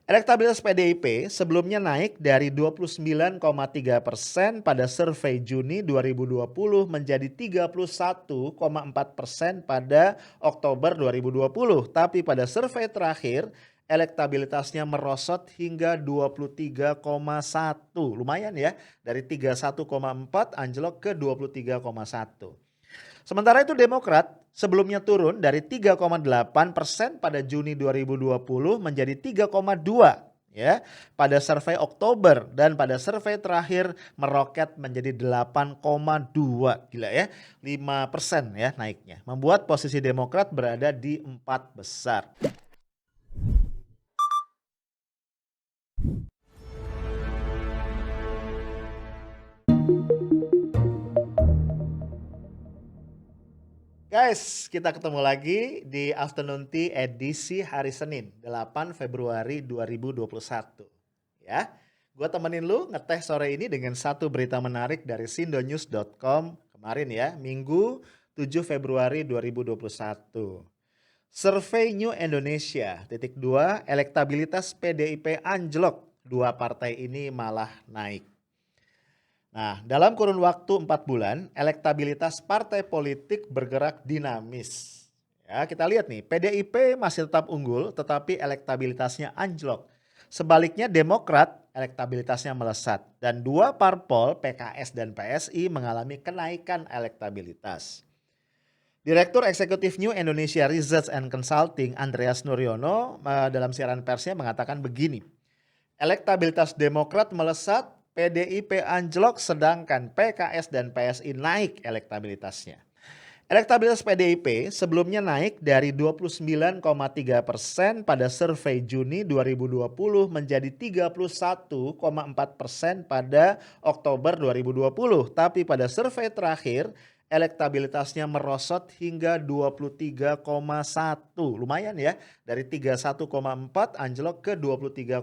Elektabilitas PDIP sebelumnya naik dari 29,3% pada survei Juni 2020 menjadi 31,4% pada Oktober 2020. Tapi pada survei terakhir, elektabilitasnya merosot hingga 23,1. Lumayan ya, dari 31,4 anjlok ke 23,1. Sementara itu Demokrat sebelumnya turun dari 3,8% pada Juni 2020 menjadi 3,2 ya pada survei Oktober, dan pada survei terakhir meroket menjadi 8,2. Gila ya, 5% ya naiknya. Membuat posisi Demokrat berada di 4 besar. Guys, kita ketemu lagi di Afternoon Tea edisi hari Senin, 8 Februari 2021. Ya, gue temenin lu ngeteh sore ini dengan satu berita menarik dari sindonews.com kemarin ya, Minggu 7 Februari 2021. Survei New Indonesia, titik 2, elektabilitas PDIP anjlok, dua partai ini malah naik. Nah, dalam kurun waktu 4 bulan, elektabilitas partai politik bergerak dinamis. Ya, kita lihat nih, PDIP masih tetap unggul, tetapi elektabilitasnya anjlok. Sebaliknya Demokrat, elektabilitasnya melesat. Dan dua parpol, PKS dan PSI, mengalami kenaikan elektabilitas. Direktur Eksekutif New Indonesia Research and Consulting, Andreas Nuryono, dalam siaran persnya mengatakan begini. Elektabilitas Demokrat melesat, PDIP anjlok, sedangkan PKS dan PSI naik elektabilitasnya. Elektabilitas PDIP sebelumnya naik dari 29,3% pada survei Juni 2020 menjadi 31,4% pada Oktober 2020. Tapi pada survei terakhir, elektabilitasnya merosot hingga 23,1. Lumayan ya, dari 31,4 anjlok ke 23,1.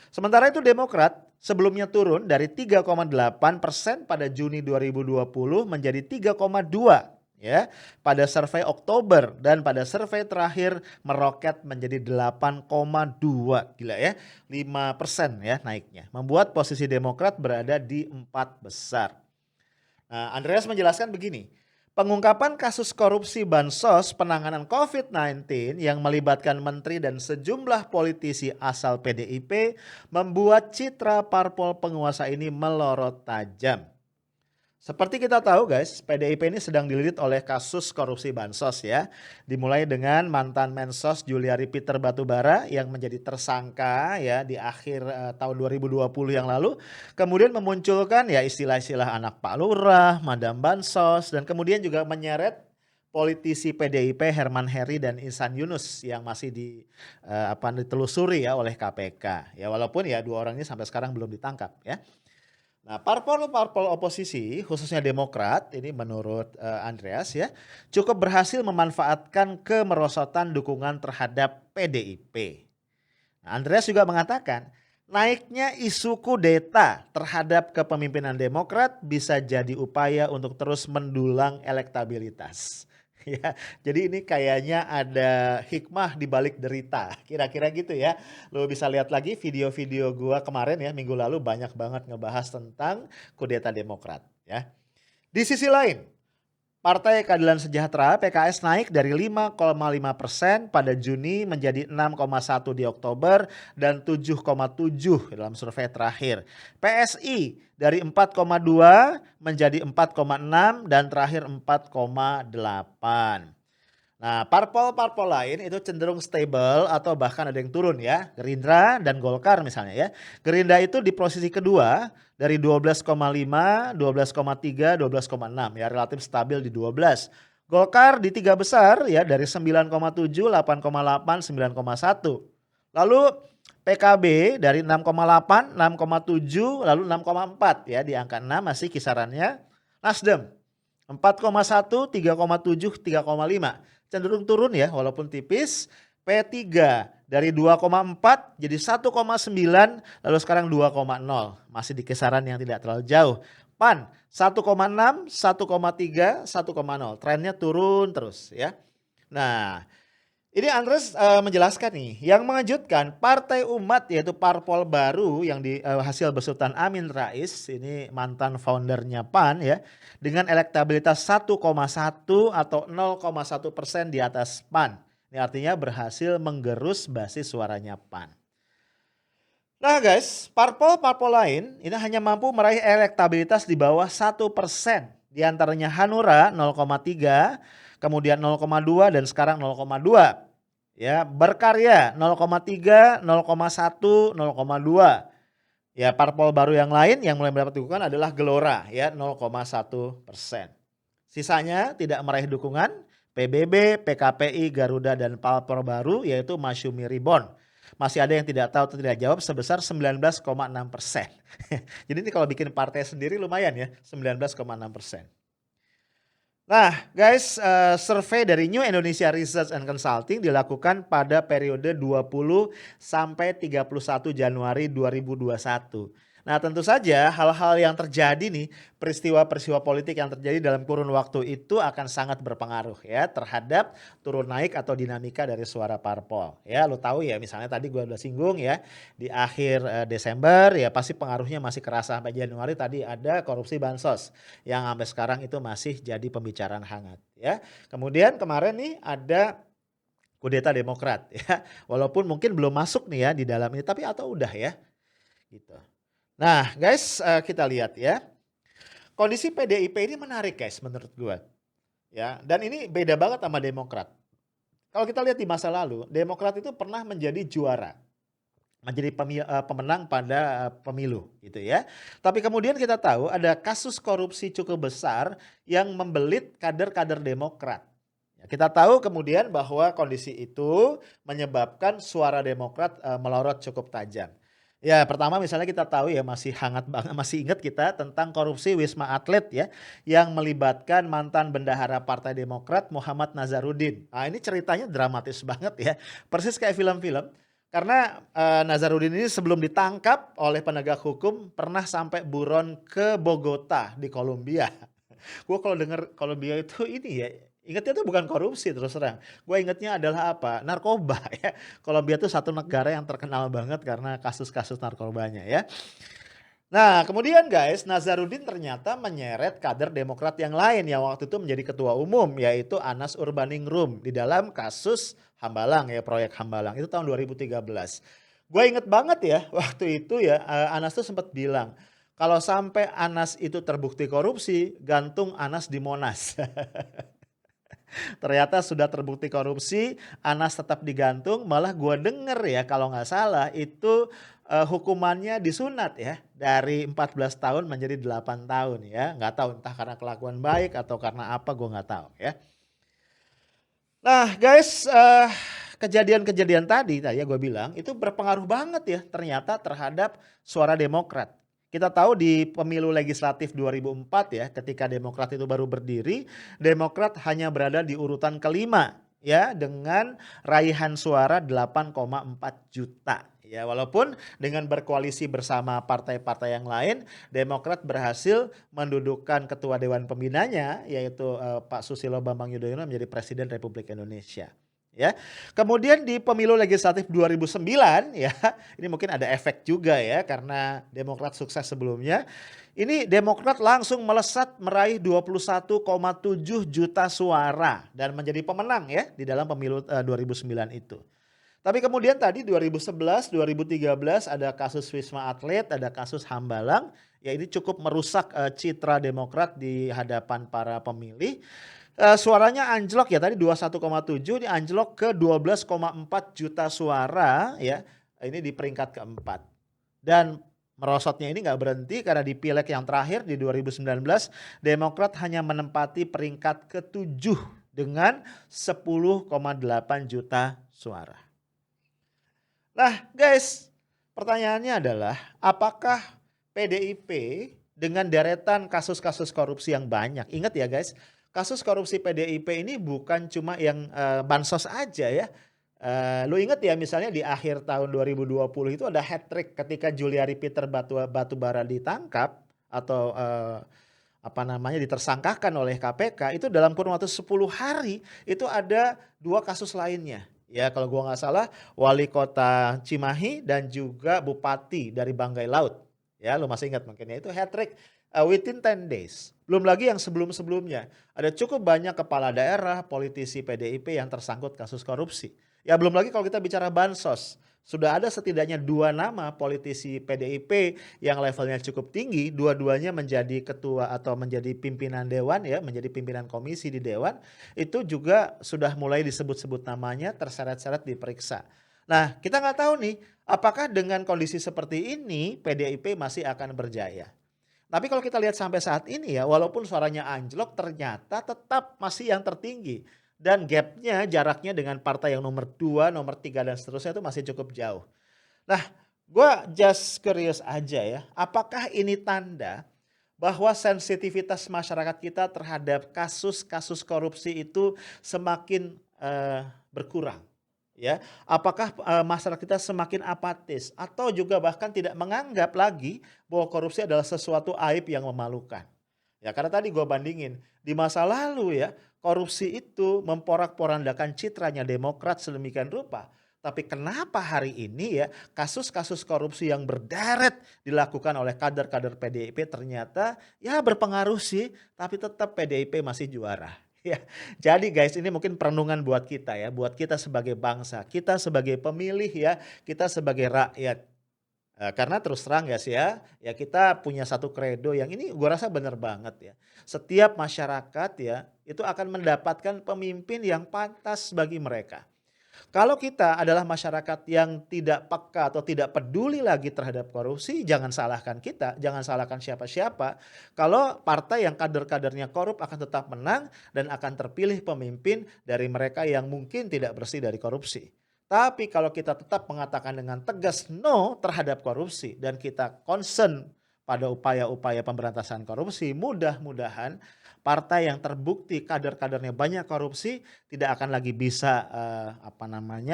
Sementara itu Demokrat sebelumnya turun dari 3,8% pada Juni 2020 menjadi 3,2 ya pada survei Oktober, dan pada survei terakhir meroket menjadi 8,2. Gila ya, 5% ya naiknya. Membuat posisi Demokrat berada di 4 besar. Nah, Andreas menjelaskan begini. Pengungkapan kasus korupsi Bansos penanganan COVID-19 yang melibatkan menteri dan sejumlah politisi asal PDIP membuat citra parpol penguasa ini melorot tajam. Seperti kita tahu guys, PDIP ini sedang dililit oleh kasus korupsi Bansos ya. Dimulai dengan mantan Mensos Juliari Peter Batubara yang menjadi tersangka ya di akhir tahun 2020 yang lalu. Kemudian memunculkan ya istilah-istilah anak Pak Lurah, Madam Bansos, dan kemudian juga menyeret politisi PDIP Herman Heri dan Ihsan Yunus yang masih ditelusuri ya oleh KPK. Ya walaupun ya dua orang ini sampai sekarang belum ditangkap ya. Nah, parpol-parpol oposisi, khususnya Demokrat, ini menurut Andreas ya, cukup berhasil memanfaatkan kemerosotan dukungan terhadap PDIP. Nah, Andreas juga mengatakan, naiknya isu kudeta terhadap kepemimpinan Demokrat bisa jadi upaya untuk terus mendulang elektabilitas. Ya, jadi ini kayaknya ada hikmah di balik derita, kira-kira gitu ya. Lo bisa lihat lagi video-video gua kemarin ya, minggu lalu banyak banget ngebahas tentang kudeta Demokrat ya. Di sisi lain, Partai Keadilan Sejahtera PKS naik dari 5,5% pada Juni menjadi 6,1 di Oktober dan 7,7 dalam survei terakhir. PSI dari 4,2 menjadi 4,6 dan terakhir 4,8. Nah, parpol-parpol lain itu cenderung stable atau bahkan ada yang turun ya. Gerindra dan Golkar misalnya ya. Gerindra itu di posisi kedua dari 12,5, 12,3, 12,6 ya, relatif stabil di 12. Golkar di tiga besar ya dari 9,7, 8,8, 9,1. Lalu PKB dari 6,8, 6,7, lalu 6,4 ya, di angka 6 masih kisarannya. Nasdem 4,1, 3,7, 3,5. Cenderung turun ya walaupun tipis. P3 dari 2,4 jadi 1,9, lalu sekarang 2,0. Masih di kisaran yang tidak terlalu jauh. PAN 1,6, 1,3, 1,0. Trennya turun terus ya. Nah, Ini Andres menjelaskan nih, yang mengejutkan Partai Umat yaitu parpol baru yang di hasil besutan Amin Rais, ini mantan foundernya PAN ya, dengan elektabilitas 1,1 atau 0,1% di atas PAN. Ini artinya berhasil menggerus basis suaranya PAN. Nah guys, parpol-parpol lain ini hanya mampu meraih elektabilitas di bawah 1%. Di antaranya Hanura 0,3, kemudian 0,2 dan sekarang 0,2. Ya, Berkarya 0,3, 0,1, 0,2. Ya, parpol baru yang lain yang mulai mendapat dukungan adalah Gelora ya 0,1%. Sisanya tidak meraih dukungan PBB, PKPI, Garuda dan parpol baru yaitu Masyumi Ribon. Masih ada yang tidak tahu atau tidak jawab sebesar 19,6%. Jadi ini kalau bikin partai sendiri lumayan ya, 19,6%. Nah guys, survei dari New Indonesia Research and Consulting dilakukan pada periode 20 sampai 31 Januari 2021. Nah tentu saja hal-hal yang terjadi nih, peristiwa-peristiwa politik yang terjadi dalam kurun waktu itu akan sangat berpengaruh ya terhadap turun naik atau dinamika dari suara parpol. Ya lo tahu ya misalnya tadi gue udah singgung ya di akhir Desember ya pasti pengaruhnya masih kerasa sampai Januari tadi ada korupsi bansos yang sampai sekarang itu masih jadi pembicaraan hangat ya. Kemudian kemarin nih ada kudeta Demokrat ya. Walaupun mungkin belum masuk nih ya di dalam ini tapi atau udah ya gitu. Nah guys kita lihat ya. Kondisi PDIP ini menarik guys menurut gue. Ya, dan ini beda banget sama Demokrat. Kalau kita lihat di masa lalu, Demokrat itu pernah menjadi juara. Menjadi pemenang pada pemilu gitu ya. Tapi kemudian kita tahu ada kasus korupsi cukup besar yang membelit kader-kader Demokrat. Ya, kita tahu kemudian bahwa kondisi itu menyebabkan suara Demokrat melorot cukup tajam. Ya pertama misalnya kita tahu ya masih hangat banget, masih ingat kita tentang korupsi Wisma Atlet ya yang melibatkan mantan bendahara Partai Demokrat Muhammad Nazarudin. Nah ini ceritanya dramatis banget ya, persis kayak film-film. Karena Nazarudin ini sebelum ditangkap oleh penegak hukum pernah sampai buron ke Bogota di Kolombia. Gue kalau dengar Kolombia itu ini ya ingatnya tuh bukan korupsi terus terang. Gue ingatnya adalah apa? Narkoba ya. Kolombia tuh satu negara yang terkenal banget karena kasus-kasus narkobanya ya. Nah kemudian guys Nazarudin ternyata menyeret kader Demokrat yang lain yang waktu itu menjadi ketua umum yaitu Anas Urbaningrum di dalam kasus Hambalang ya proyek Hambalang itu tahun 2013. Gue inget banget ya waktu itu ya Anas tuh sempat bilang kalau sampai Anas itu terbukti korupsi gantung Anas di Monas. Ternyata sudah terbukti korupsi, Anas tetap digantung, malah gua denger ya kalau nggak salah itu hukumannya disunat ya dari 14 tahun menjadi 8 tahun ya. Nggak tahu entah karena kelakuan baik atau karena apa gua nggak tahu ya. Nah guys kejadian-kejadian tadi ya gue bilang itu berpengaruh banget ya ternyata terhadap suara Demokrat. Kita tahu di pemilu legislatif 2004 ya ketika Demokrat itu baru berdiri, Demokrat hanya berada di urutan kelima ya dengan raihan suara 8,4 juta. Ya walaupun dengan berkoalisi bersama partai-partai yang lain, Demokrat berhasil mendudukan ketua dewan pembinanya yaitu Pak Susilo Bambang Yudhoyono menjadi Presiden Republik Indonesia. Ya. Kemudian di pemilu legislatif 2009 ya, ini mungkin ada efek juga ya karena Demokrat sukses sebelumnya. Ini Demokrat langsung melesat meraih 21,7 juta suara dan menjadi pemenang ya di dalam pemilu 2009 itu. Tapi kemudian tadi 2011, 2013 ada kasus Wisma Atlet, ada kasus Hambalang, ya ini cukup merusak citra Demokrat di hadapan para pemilih. Suaranya anjlok ya tadi 21,7 ini anjlok ke 12,4 juta suara ya. Ini di peringkat keempat. Dan merosotnya ini nggak berhenti karena di pileg yang terakhir di 2019 Demokrat hanya menempati peringkat ke-7 dengan 10,8 juta suara. Nah guys, pertanyaannya adalah apakah PDIP dengan deretan kasus-kasus korupsi yang banyak, ingat ya guys, kasus korupsi PDIP ini bukan cuma yang bansos aja ya. Lu ingat ya misalnya di akhir tahun 2020 itu ada hat-trick ketika Juliari Peter Batubara ditangkap atau apa namanya ditersangkakan oleh KPK itu dalam kurun waktu 10 hari itu ada 2 kasus lainnya Ya kalau gua nggak salah wali kota Cimahi dan juga bupati dari Banggai Laut. Ya lu masih ingat mungkin ya itu hat trick within 10 days. Belum lagi yang sebelum-sebelumnya. Ada cukup banyak kepala daerah, politisi PDIP yang tersangkut kasus korupsi. Ya belum lagi kalau kita bicara bansos. Sudah ada setidaknya 2 nama politisi PDIP yang levelnya cukup tinggi, dua-duanya menjadi ketua atau menjadi pimpinan dewan ya, menjadi pimpinan komisi di dewan, itu juga sudah mulai disebut-sebut namanya, terseret-seret diperiksa. Nah, kita nggak tahu nih, apakah dengan kondisi seperti ini PDIP masih akan berjaya. Tapi kalau kita lihat sampai saat ini ya, walaupun suaranya anjlok, ternyata tetap masih yang tertinggi. Dan gapnya, jaraknya dengan partai yang nomor 2, nomor 3 dan seterusnya itu masih cukup jauh. Nah, gue just curious aja ya, apakah ini tanda bahwa sensitivitas masyarakat kita terhadap kasus-kasus korupsi itu semakin berkurang? Ya, apakah masyarakat kita semakin apatis atau juga bahkan tidak menganggap lagi bahwa korupsi adalah sesuatu aib yang memalukan? Ya karena tadi gue bandingin, di masa lalu ya, korupsi itu memporak-porandakan citranya Demokrat sedemikian rupa. Tapi kenapa hari ini ya kasus-kasus korupsi yang berderet dilakukan oleh kader-kader PDIP ternyata ya berpengaruh sih, tapi tetap PDIP masih juara. Ya, jadi guys ini mungkin perenungan buat kita ya, buat kita sebagai bangsa, kita sebagai pemilih ya, kita sebagai rakyat. Karena terus terang guys ya kita punya satu kredo yang ini gua rasa benar banget ya. Setiap masyarakat ya, itu akan mendapatkan pemimpin yang pantas bagi mereka. Kalau kita adalah masyarakat yang tidak peka atau tidak peduli lagi terhadap korupsi, jangan salahkan kita, jangan salahkan siapa-siapa. Kalau partai yang kader-kadernya korup akan tetap menang dan akan terpilih pemimpin dari mereka yang mungkin tidak bersih dari korupsi. Tapi kalau kita tetap mengatakan dengan tegas no terhadap korupsi dan kita concern pada upaya-upaya pemberantasan korupsi, mudah-mudahan partai yang terbukti kader-kadernya banyak korupsi tidak akan lagi bisa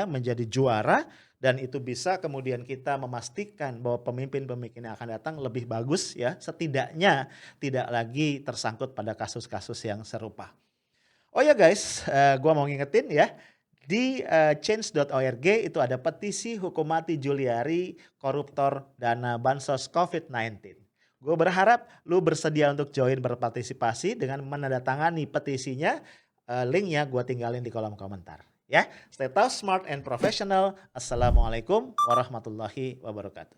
menjadi juara dan itu bisa kemudian kita memastikan bahwa pemimpin-pemimpin yang akan datang lebih bagus ya, setidaknya tidak lagi tersangkut pada kasus-kasus yang serupa. Oh ya guys, gua mau ngingetin ya, di change.org itu ada petisi hukum mati Juliari koruptor dana bansos COVID-19. Gue berharap lu bersedia untuk join berpartisipasi dengan menandatangani petisinya. Linknya gue tinggalin di kolom komentar. Ya, stay tough, smart, and professional. Assalamualaikum warahmatullahi wabarakatuh.